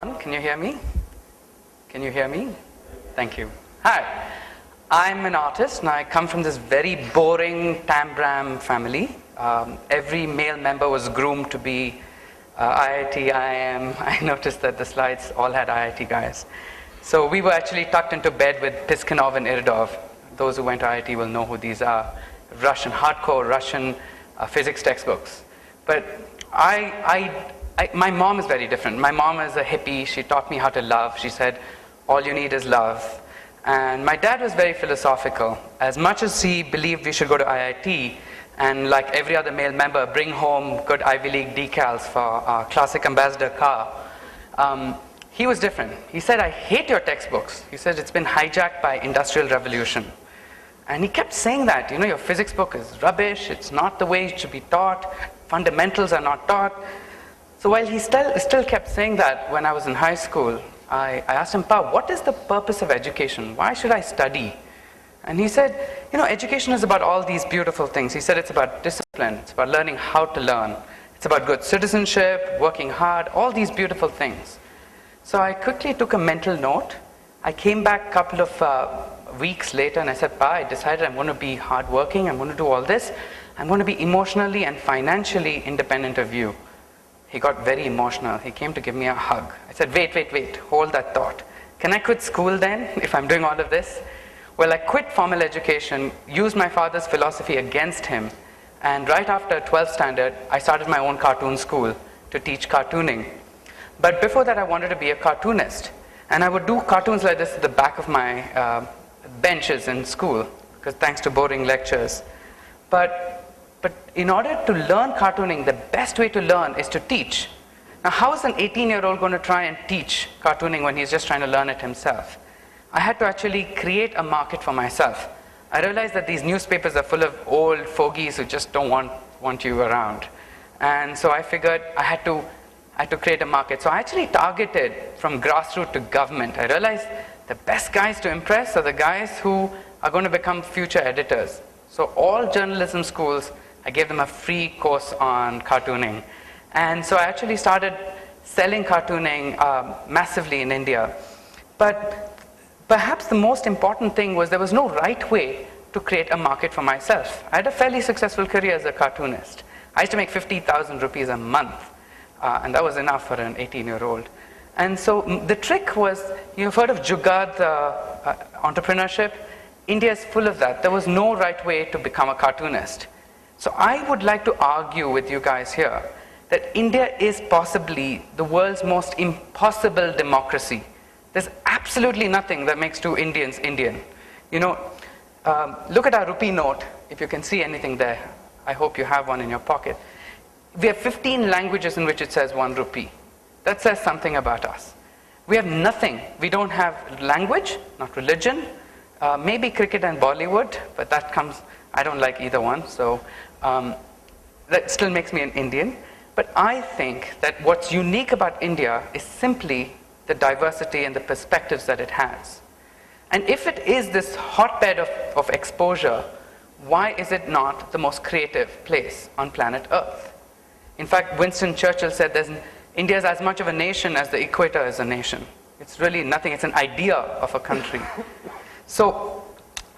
Can you hear me? Can you hear me? Thank you. Hi, I'm an artist and I come from this very boring Tambram family. Every male member was groomed to be IIT, IIM. I noticed that the slides all had IIT guys. So we were actually tucked into bed with Piskunov and Iridov. Those who went to IIT will know who these are. Hardcore Russian physics textbooks. But my mom is very different. My mom is a hippie. She taught me how to love. She said, all you need is love. And my dad was very philosophical. As much as he believed we should go to IIT, and like every other male member, bring home good Ivy League decals for our classic ambassador car, he was different. He said, I hate your textbooks. He said, it's been hijacked by Industrial Revolution. And he kept saying that, your physics book is rubbish. It's not the way it should be taught. Fundamentals are not taught. So while he still kept saying that when I was in high school, I asked him, Pa, what is the purpose of education? Why should I study? And he said, education is about all these beautiful things. He said it's about discipline. It's about learning how to learn. It's about good citizenship, working hard, all these beautiful things. So I quickly took a mental note. I came back a couple of weeks later and I said, Pa, I decided I'm going to be hardworking. I'm going to do all this. I'm going to be emotionally and financially independent of you. He got very emotional. He came to give me a hug. I said, wait, hold that thought. Can I quit school then, if I'm doing all of this? Well, I quit formal education, used my father's philosophy against him, and right after 12th standard, I started my own cartoon school to teach cartooning. But before that, I wanted to be a cartoonist. And I would do cartoons like this at the back of my benches in school, because thanks to boring lectures. But in order to learn cartooning, the best way to learn is to teach. Now, how is an 18-year-old going to try and teach cartooning when he's just trying to learn it himself? I had to actually create a market for myself. I realized that these newspapers are full of old fogies who just don't want you around. And so I figured I had to create a market. So I actually targeted from grassroots to government. I realized the best guys to impress are the guys who are going to become future editors. So all journalism schools, I gave them a free course on cartooning. And so I actually started selling cartooning massively in India. But perhaps the most important thing was there was no right way to create a market for myself. I had a fairly successful career as a cartoonist. I used to make 50,000 rupees a month. And that was enough for an 18-year-old. And so the trick was, you've heard of Jugaad entrepreneurship? India is full of that. There was no right way to become a cartoonist. So I would like to argue with you guys here that India is possibly the world's most impossible democracy. There's absolutely nothing that makes two Indians Indian. Look at our rupee note, if you can see anything there. I hope you have one in your pocket. We have 15 languages in which it says 1 rupee. That says something about us. We have nothing. We don't have language, not religion, maybe cricket and Bollywood, but that comes, I don't like either one, so that still makes me an Indian. But I think that what's unique about India is simply the diversity and the perspectives that it has. And if it is this hotbed of exposure, why is it not the most creative place on planet Earth? In fact, Winston Churchill said India is as much of a nation as the equator is a nation. It's really nothing. It's an idea of a country. So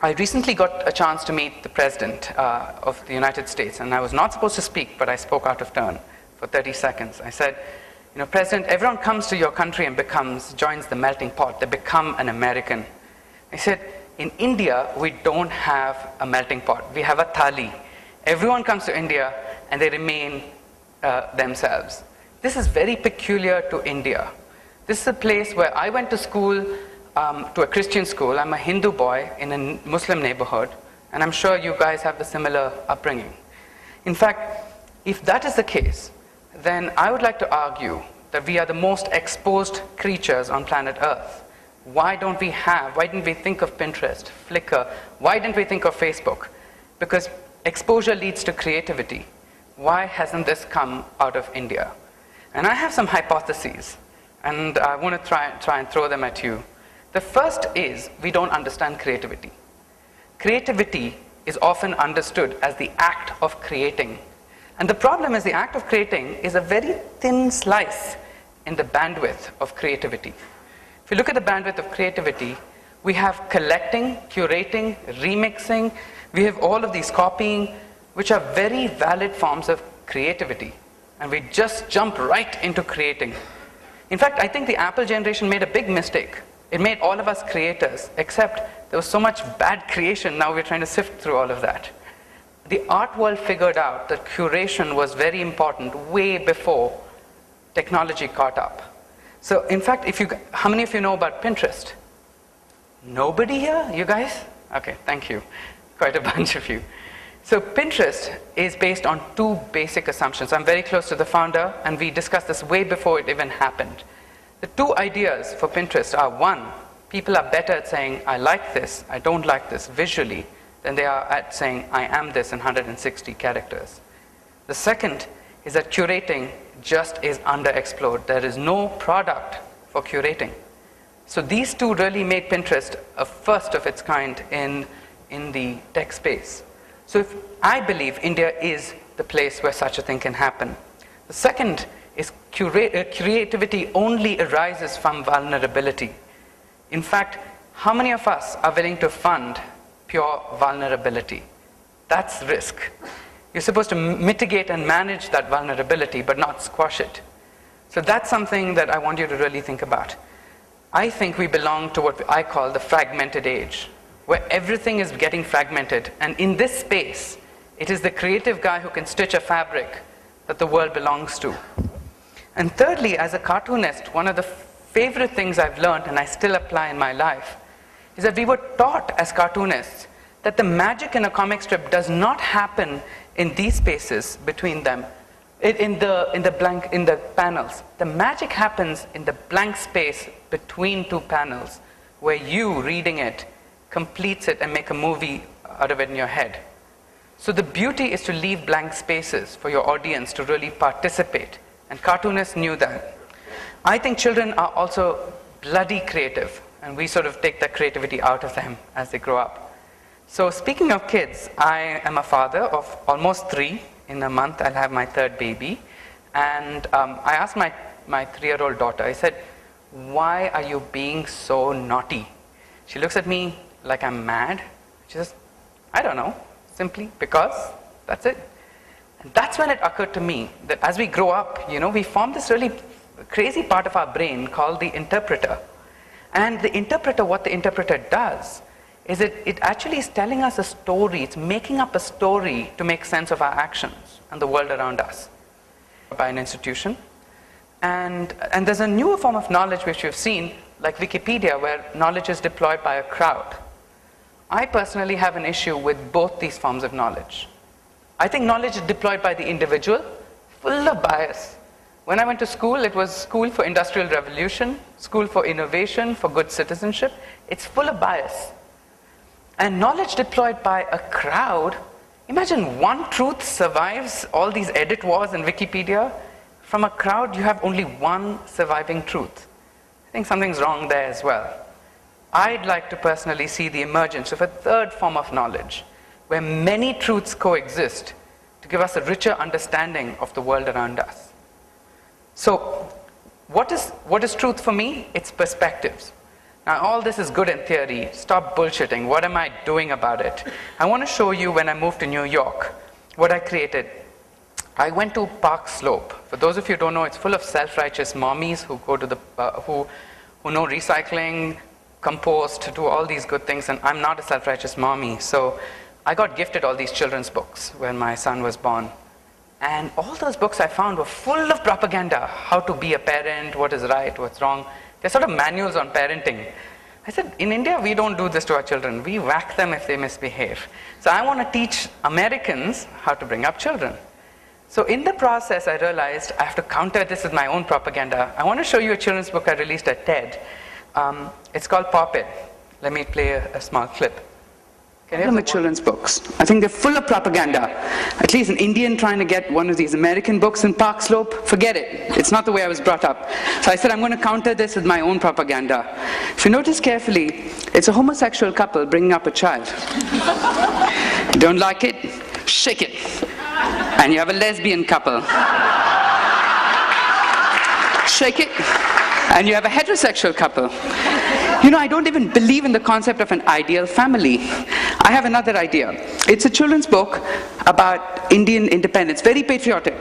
I recently got a chance to meet the President of the United States, and I was not supposed to speak, but I spoke out of turn for 30 seconds. I said, President, everyone comes to your country and joins the melting pot. They become an American. I said, in India, we don't have a melting pot. We have a thali. Everyone comes to India, and they remain themselves. This is very peculiar to India. This is a place where I went to school, to a Christian school. I'm a Hindu boy in a Muslim neighborhood, and I'm sure you guys have the similar upbringing. In fact, if that is the case, then I would like to argue that we are the most exposed creatures on planet Earth. Why didn't we think of Pinterest, Flickr? Why didn't we think of Facebook? Because exposure leads to creativity. Why hasn't this come out of India? And I have some hypotheses, and I want to try and throw them at you. The first is we don't understand creativity. Creativity is often understood as the act of creating. And the problem is the act of creating is a very thin slice in the bandwidth of creativity. If you look at the bandwidth of creativity, we have collecting, curating, remixing. We have all of these copying, which are very valid forms of creativity. And we just jump right into creating. In fact, I think the Apple generation made a big mistake. It made all of us creators, except there was so much bad creation, now we're trying to sift through all of that. The art world figured out that curation was very important way before technology caught up. So in fact, how many of you know about Pinterest? Nobody here? You guys? Okay, thank you. Quite a bunch of you. So Pinterest is based on two basic assumptions. I'm very close to the founder, and we discussed this way before it even happened. The two ideas for Pinterest are, one, people are better at saying, I like this, I don't like this visually, than they are at saying, I am this in 160 characters. The second is that curating just is underexplored. There is no product for curating. So these two really made Pinterest a first of its kind in the tech space. So I believe India is the place where such a thing can happen. The second is creativity only arises from vulnerability. In fact, how many of us are willing to fund pure vulnerability? That's risk. You're supposed to mitigate and manage that vulnerability, but not squash it. So that's something that I want you to really think about. I think we belong to what I call the fragmented age, where everything is getting fragmented. And in this space, it is the creative guy who can stitch a fabric that the world belongs to. And thirdly, as a cartoonist, one of the favorite things I've learned, and I still apply in my life, is that we were taught as cartoonists that the magic in a comic strip does not happen in these spaces between them, in the panels. The magic happens in the blank space between two panels, where you, reading it, completes it and make a movie out of it in your head. So the beauty is to leave blank spaces for your audience to really participate. And cartoonists knew that. I think children are also bloody creative, and we sort of take that creativity out of them as they grow up. So speaking of kids, I am a father of almost 3. In a month, I'll have my 3rd baby. And I asked my 3-year-old daughter, I said, why are you being so naughty? She looks at me like I'm mad. She says, I don't know, simply because, that's it. And that's when it occurred to me that as we grow up, we form this really crazy part of our brain called the interpreter. And the interpreter, what the interpreter does, is it actually is telling us a story. It's making up a story to make sense of our actions and the world around us by an institution. And there's a newer form of knowledge which we've seen, like Wikipedia, where knowledge is deployed by a crowd. I personally have an issue with both these forms of knowledge. I think knowledge is deployed by the individual, full of bias. When I went to school, it was school for industrial revolution, school for innovation, for good citizenship. It's full of bias. And knowledge deployed by a crowd, imagine one truth survives all these edit wars in Wikipedia. From a crowd, you have only one surviving truth. I think something's wrong there as well. I'd like to personally see the emergence of a third form of knowledge, where many truths coexist to give us a richer understanding of the world around us. So, what is truth for me? It's perspectives. Now, all this is good in theory. Stop bullshitting. What am I doing about it? I want to show you when I moved to New York, what I created. I went to Park Slope. For those of you who don't know, it's full of self-righteous mommies who go to who know recycling, compost, do all these good things, and I'm not a self-righteous mommy. So I got gifted all these children's books when my son was born. And all those books I found were full of propaganda. How to be a parent, what is right, what's wrong. They're sort of manuals on parenting. I said, in India, we don't do this to our children. We whack them if they misbehave. So I want to teach Americans how to bring up children. So in the process, I realized I have to counter this with my own propaganda. I want to show you a children's book I released at TED. It's called Pop It. Let me play a small clip. Problem with children's books. I think they're full of propaganda. At least an Indian trying to get one of these American books in Park Slope, forget it. It's not the way I was brought up. So I said, I'm going to counter this with my own propaganda. If you notice carefully, it's a homosexual couple bringing up a child. You don't like it? Shake it. And you have a lesbian couple. shake it, and you have a heterosexual couple. You know, I don't even believe in the concept of an ideal family. I have another idea. It's a children's book about Indian independence, very patriotic.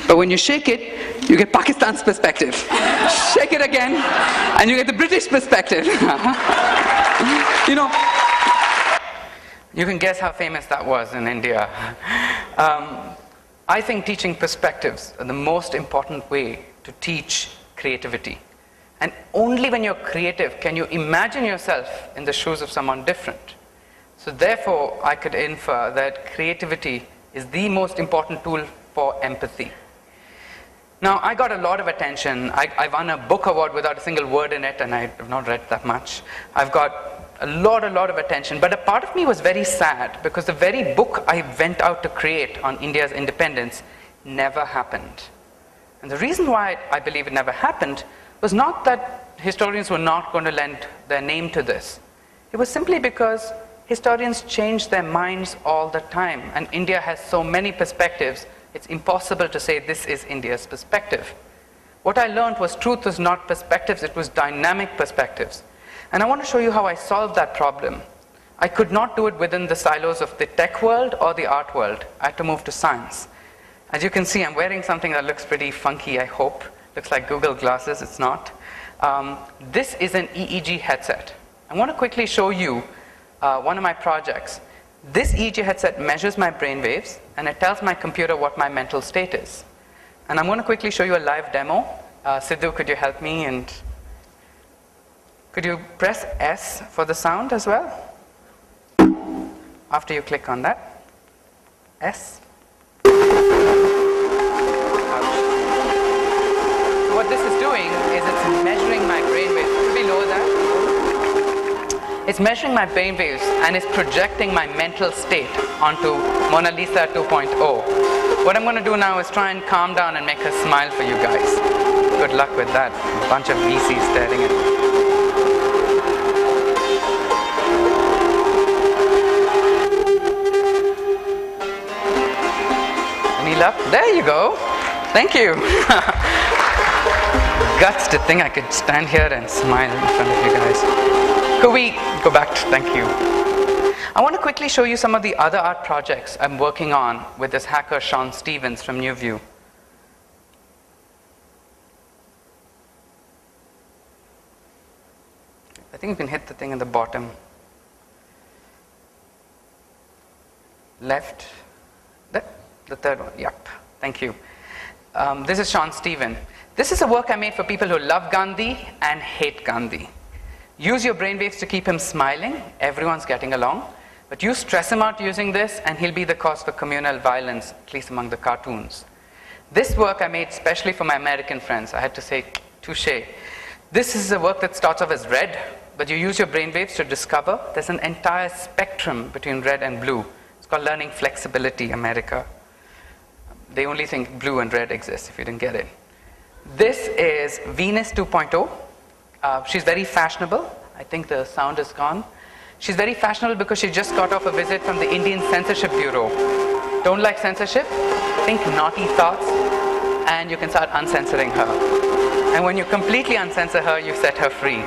But when you shake it, you get Pakistan's perspective. Shake it again, and you get the British perspective. You know, you can guess how famous that was in India. I think teaching perspectives are the most important way to teach creativity. And only when you're creative can you imagine yourself in the shoes of someone different. So therefore, I could infer that creativity is the most important tool for empathy. Now, I got a lot of attention. I won a book award without a single word in it, and I have not read that much. I've got a lot of attention. But a part of me was very sad, because the very book I went out to create on India's independence never happened. And the reason why I believe it never happened was not that historians were not going to lend their name to this. It was simply because historians change their minds all the time, and India has so many perspectives, it's impossible to say this is India's perspective. What I learned was truth was not perspectives, it was dynamic perspectives. And I want to show you how I solved that problem. I could not do it within the silos of the tech world or the art world. I had to move to science. As you can see, I'm wearing something that looks pretty funky, I hope. Looks like Google glasses, it's not. This is an EEG headset. I want to quickly show you one of my projects. This EEG headset measures my brain waves, and it tells my computer what my mental state is. And I'm going to quickly show you a live demo. Sidhu, could you help me? And could you press S for the sound as well? After you click on that. S. What this is doing is it's measuring my brain waves. Could we lower that? It's measuring my brain waves and it's projecting my mental state onto Mona Lisa 2.0. What I'm going to do now is try and calm down and make her smile for you guys. Good luck with that. A bunch of VCs staring at me. Any luck? There you go. Thank you. Guts to think I could stand here and smile in front of you guys. Could we go back to thank you? I want to quickly show you some of the other art projects I'm working on with this hacker Sean Stevens from NewView. I think you can hit the thing in the bottom. Left. The third one. Yep. Thank you. This is Sean Stevens. This is a work I made for people who love Gandhi and hate Gandhi. Use your brainwaves to keep him smiling. Everyone's getting along. But you stress him out using this, and he'll be the cause for communal violence, at least among the cartoons. This work I made specially for my American friends. I had to say, touche. This is a work that starts off as red, but you use your brainwaves to discover there's an entire spectrum between red and blue. It's called Learning Flexibility America. They only think blue and red exist, if you didn't get it. This is Venus 2.0. She's very fashionable. I think the sound is gone. She's very fashionable because she just got off a visit from the Indian Censorship Bureau. Don't like censorship? Think naughty thoughts, and you can start uncensoring her. And when you completely uncensor her, you set her free.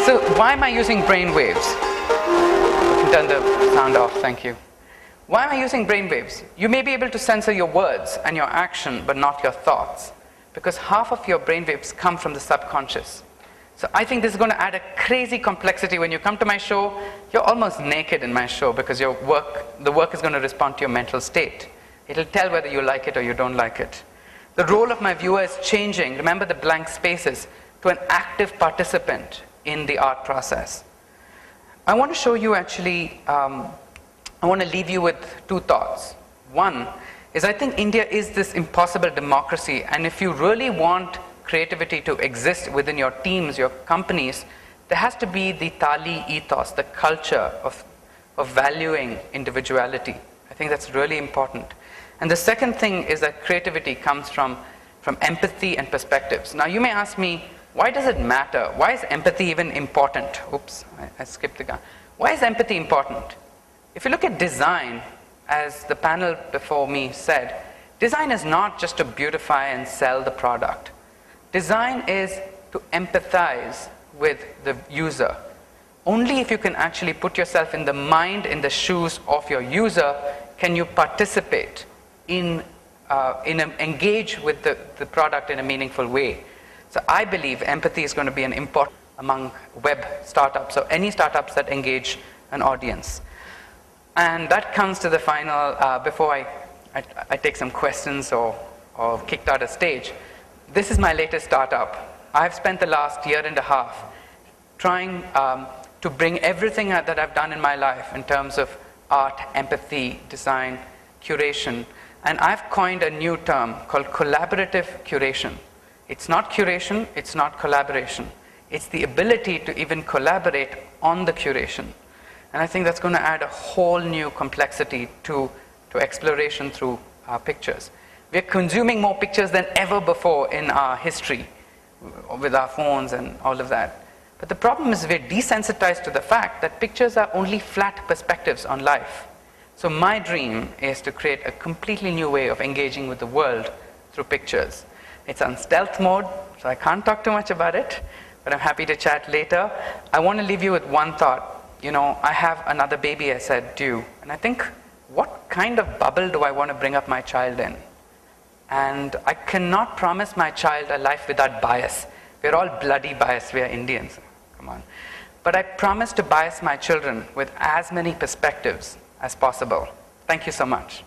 So why am I using brainwaves? You can turn the sound off, thank you. Why am I using brainwaves? You may be able to censor your words and your action, but not your thoughts, because half of your brainwaves come from the subconscious. So I think this is going to add a crazy complexity. When you come to my show, you're almost naked in my show, because the work is going to respond to your mental state. It'll tell whether you like it or you don't like it. The role of my viewer is changing, remember the blank spaces, to an active participant in the art process. I want to show you actually, I want to leave you with two thoughts. One is, I think India is this impossible democracy, and if you really want creativity to exist within your teams, your companies, there has to be the Tali ethos, the culture of valuing individuality. I think that's really important. And the second thing is that creativity comes from empathy and perspectives. Now you may ask me, why does it matter? Why is empathy even important? Oops, I skipped the gun. Why is empathy important? If you look at design, as the panel before me said, design is not just to beautify and sell the product. Design is to empathize with the user. Only if you can actually put yourself in the mind, in the shoes of your user, can you participate engage with the product in a meaningful way. So I believe empathy is going to be an important among web startups, so any startups that engage an audience. And that comes to the final, before I take some questions or kicked out of stage. This is my latest startup. I've spent the last year and a half trying to bring everything that I've done in my life in terms of art, empathy, design, curation. And I've coined a new term called collaborative curation. It's not curation, it's not collaboration. It's the ability to even collaborate on the curation. And I think that's going to add a whole new complexity to exploration through pictures. We're consuming more pictures than ever before in our history with our phones and all of that. But the problem is we're desensitized to the fact that pictures are only flat perspectives on life. So my dream is to create a completely new way of engaging with the world through pictures. It's on stealth mode, so I can't talk too much about it, but I'm happy to chat later. I want to leave you with one thought. You know, I have another baby, I said, due. And I think, what kind of bubble do I want to bring up my child in? And I cannot promise my child a life without bias. We're all bloody biased, we are Indians, come on. But I promise to bias my children with as many perspectives as possible. Thank you so much.